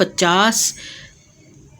50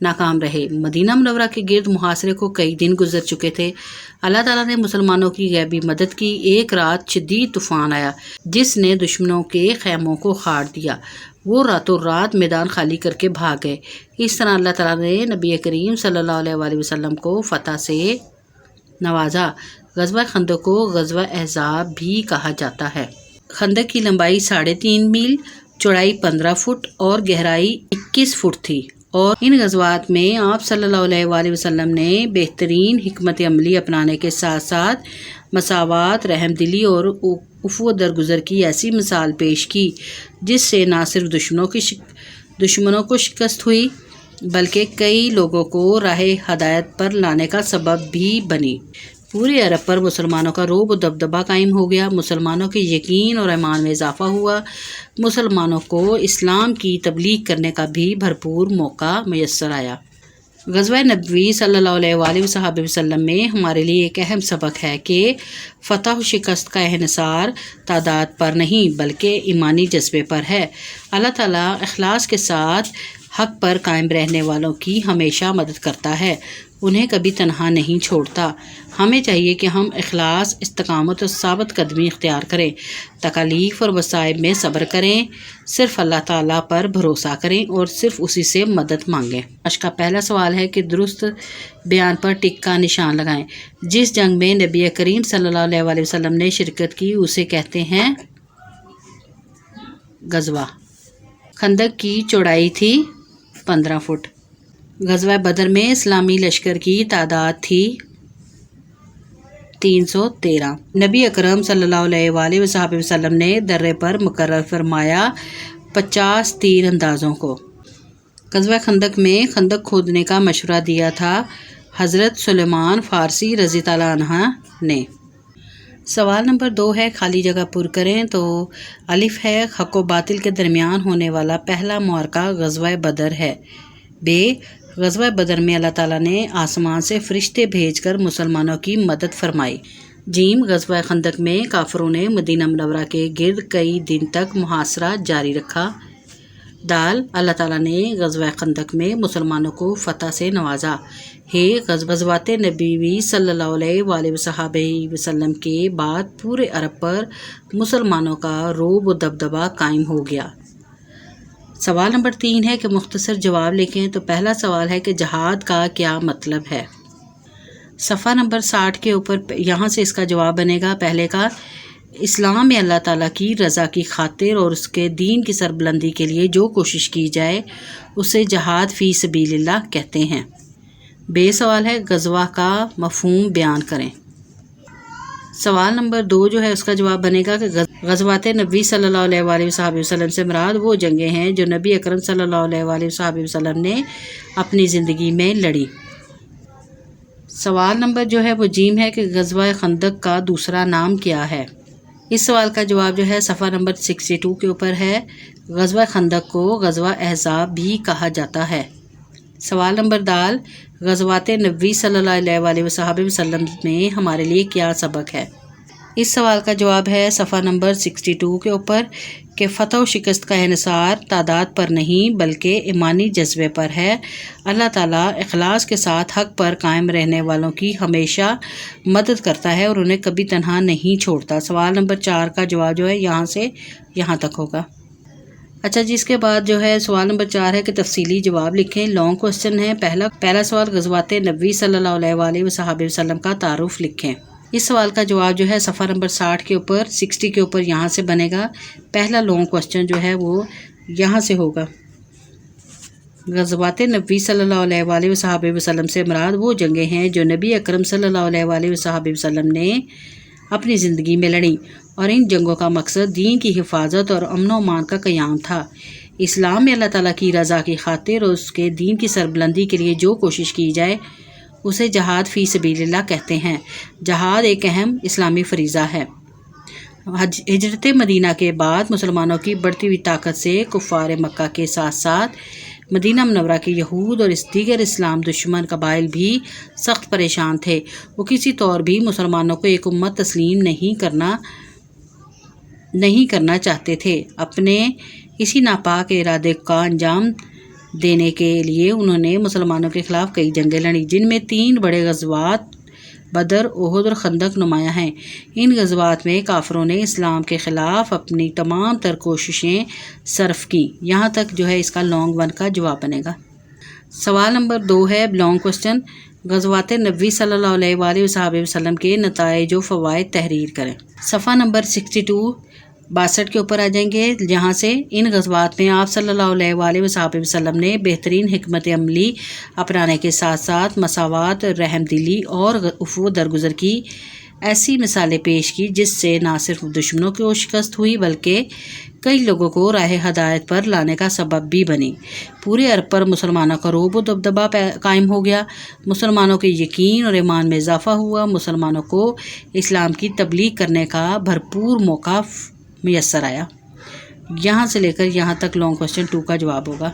ناکام رہے۔ مدینہ منورہ کے گرد محاصرے کو کئی دن گزر چکے تھے۔ اللہ تعالیٰ نے مسلمانوں کی غیبی مدد کی۔ ایک رات شدید طوفان آیا جس نے دشمنوں کے خیموں کو اکھاڑ دیا۔ وہ راتوں رات میدان خالی کر کے بھاگ گئے۔ اس طرح اللہ تعالیٰ نے نبی کریم صلی اللہ علیہ وآلہ وسلم کو فتح سے نوازا۔ غزوہ خندق کو غزوہ احزاب بھی کہا جاتا ہے۔ خندق کی لمبائی 3.5 میل، چوڑائی 15 فٹ اور گہرائی 21 فٹ تھی، اور ان غزوات میں آپ صلی اللہ علیہ وآلہ وسلم نے بہترین حکمت عملی اپنانے کے ساتھ ساتھ مساوات، رحم دلی اور عفو درگزر کی ایسی مثال پیش کی جس سے نہ صرف دشمنوں کو شکست ہوئی بلکہ کئی لوگوں کو راہ ہدایت پر لانے کا سبب بھی بنی۔ پورے عرب پر مسلمانوں کا رعب و دبدبہ قائم ہو گیا۔ مسلمانوں کے یقین اور ایمان میں اضافہ ہوا۔ مسلمانوں کو اسلام کی تبلیغ کرنے کا بھی بھرپور موقع میسر آیا۔ غزوہ نبوی صلی اللہ علیہ وآلہ وسلم میں ہمارے لیے ایک اہم سبق ہے کہ فتح و شکست کا انحصار تعداد پر نہیں بلکہ ایمانی جذبے پر ہے۔ اللہ تعالیٰ اخلاص کے ساتھ حق پر قائم رہنے والوں کی ہمیشہ مدد کرتا ہے، انہیں کبھی تنہا نہیں چھوڑتا۔ ہمیں چاہیے کہ ہم اخلاص، استقامت اور ثابت قدمی اختیار کریں، تکالیف اور مصائب میں صبر کریں، صرف اللہ تعالیٰ پر بھروسہ کریں اور صرف اسی سے مدد مانگیں۔ آج کا پہلا سوال ہے کہ درست بیان پر ٹک کا نشان لگائیں۔ جس جنگ میں نبی کریم صلی اللہ علیہ وآلہ وسلم نے شرکت کی اسے کہتے ہیں غزوہ۔ خندق کی چوڑائی تھی 15 فٹ۔ غزوہ بدر میں اسلامی لشکر کی تعداد تھی 313۔ نبی اکرم صلی اللہ علیہ وآلہ وسلم نے درے پر مقرر فرمایا 50 تیر اندازوں کو۔ غزوہ خندق میں خندق کھودنے کا مشورہ دیا تھا حضرت سلیمان فارسی رضی اللہ عنہ نے۔ سوال نمبر 2 ہے، خالی جگہ پر کریں۔ تو الف ہے، حق و باطل کے درمیان ہونے والا پہلا معرکہ غزوہ بدر ہے۔ ب، غزوہ بدر میں اللہ تعالیٰ نے آسمان سے فرشتے بھیج کر مسلمانوں کی مدد فرمائی۔ جیم، غزوہ خندق میں کافروں نے مدینہ منورہ کے گرد کئی دن تک محاصرہ جاری رکھا۔ دال، اللہ تعالیٰ نے غزوہ خندق میں مسلمانوں کو فتح سے نوازا۔ ہے، غزوات نبوی صلی اللہ علیہ وآلہ وسلم کے بعد پورے عرب پر مسلمانوں کا رعب و دبدبہ قائم ہو گیا۔ سوال نمبر 3 ہے کہ مختصر جواب لکھیں۔ تو پہلا سوال ہے کہ جہاد کا کیا مطلب ہے؟ صفحہ نمبر 60 کے اوپر یہاں سے اس کا جواب بنے گا۔ پہلے کا، اسلام میں اللہ تعالیٰ کی رضا کی خاطر اور اس کے دین کی سربلندی کے لیے جو کوشش کی جائے اسے جہاد فی سبیل اللہ کہتے ہیں۔ بے سوال ہے، غزوہ کا مفہوم بیان کریں۔ سوال نمبر 2 جو ہے اس کا جواب بنے گا کہ غزوات نبی صلی اللہ علیہ وآلہ وسلم سے مراد وہ جنگیں ہیں جو نبی اکرم صلی اللہ علیہ وآلہ وسلم نے اپنی زندگی میں لڑی۔ سوال نمبر جو ہے وہ جیم ہے کہ غزوہ خندق کا دوسرا نام کیا ہے؟ اس سوال کا جواب جو ہے صفحہ نمبر 62 کے اوپر ہے۔ غزوہ خندق کو غزوہ احزاب بھی کہا جاتا ہے۔ سوال نمبر دال، غزوات نبوی صلی اللہ علیہ وآلہ وسلم میں ہمارے لیے کیا سبق ہے؟ اس سوال کا جواب ہے صفحہ نمبر 62 کے اوپر کہ فتح و شکست کا انحصار تعداد پر نہیں بلکہ ایمانی جذبے پر ہے۔ اللہ تعالیٰ اخلاص کے ساتھ حق پر قائم رہنے والوں کی ہمیشہ مدد کرتا ہے اور انہیں کبھی تنہا نہیں چھوڑتا۔ سوال نمبر 4 کا جواب جو ہے یہاں سے یہاں تک ہوگا۔ اچھا جی، اس کے بعد جو ہے سوال نمبر 4 ہے کہ تفصیلی جواب لکھیں۔ لانگ کوسچن ہے۔ پہلا سوال، غزوات نبوی صلی اللہ علیہ وآلہ وسلم کا تعارف لکھیں۔ اس سوال کا جواب جو ہے صفحہ نمبر 60 کے اوپر 60 کے اوپر یہاں سے بنے گا۔ پہلا لانگ کوسچن جو ہے وہ یہاں سے ہوگا۔ غزوات نبوی صلی اللہ علیہ وآلہ وسلم سے مراد وہ جنگیں ہیں جو نبی اکرم صلی اللہ علیہ وآلہ وسلم نے اپنی زندگی میں لڑیں، اور ان جنگوں کا مقصد دین کی حفاظت اور امن و امان کا قیام تھا۔ اسلام میں اللہ تعالیٰ کی رضا کی خاطر اور اس کے دین کی سربلندی کے لیے جو کوشش کی جائے اسے جہاد فی سبیل اللہ کہتے ہیں۔ جہاد ایک اہم اسلامی فریضہ ہے۔ ہجرت مدینہ کے بعد مسلمانوں کی بڑھتی ہوئی طاقت سے کفار مکہ کے ساتھ ساتھ مدینہ منورہ کے یہود اور دیگر اسلام دشمن قبائل بھی سخت پریشان تھے۔ وہ کسی طور بھی مسلمانوں کو ایک امت تسلیم نہیں کرنا چاہتے تھے۔ اپنے اسی ناپاک ارادے کا انجام دینے کے لیے انہوں نے مسلمانوں کے خلاف کئی جنگیں لڑیں، جن میں 3 بڑے غزوات بدر، احد اور خندق نمایاں ہیں۔ ان غزوات میں کافروں نے اسلام کے خلاف اپنی تمام تر کوششیں صرف کیں۔ یہاں تک جو ہے اس کا لانگ 1 کا جواب بنے گا۔ سوال نمبر 2 ہے لانگ کوشچن، غزوات نبوی صلی اللہ علیہ وآلہ وسلم کے نتائج و فوائد تحریر کریں۔ صفحہ نمبر 62 کے اوپر آ جائیں گے، جہاں سے ان غزوات میں آپ صلی اللہ علیہ وآلہ وسلم نے بہترین حکمت عملی اپنانے کے ساتھ ساتھ مساوات، رحم دلی اور عفو درگزر کی ایسی مثالیں پیش کی جس سے نہ صرف دشمنوں کو شکست ہوئی بلکہ کئی لوگوں کو راہ ہدایت پر لانے کا سبب بھی بنی۔ پورے عرب پر مسلمانوں کا رعب و دبدبہ قائم ہو گیا، مسلمانوں کے یقین اور ایمان میں اضافہ ہوا، مسلمانوں کو اسلام کی تبلیغ کرنے کا بھرپور موقع میسر آیا۔ یہاں سے لے کر یہاں تک لانگ کوشچن 2 کا جواب ہوگا۔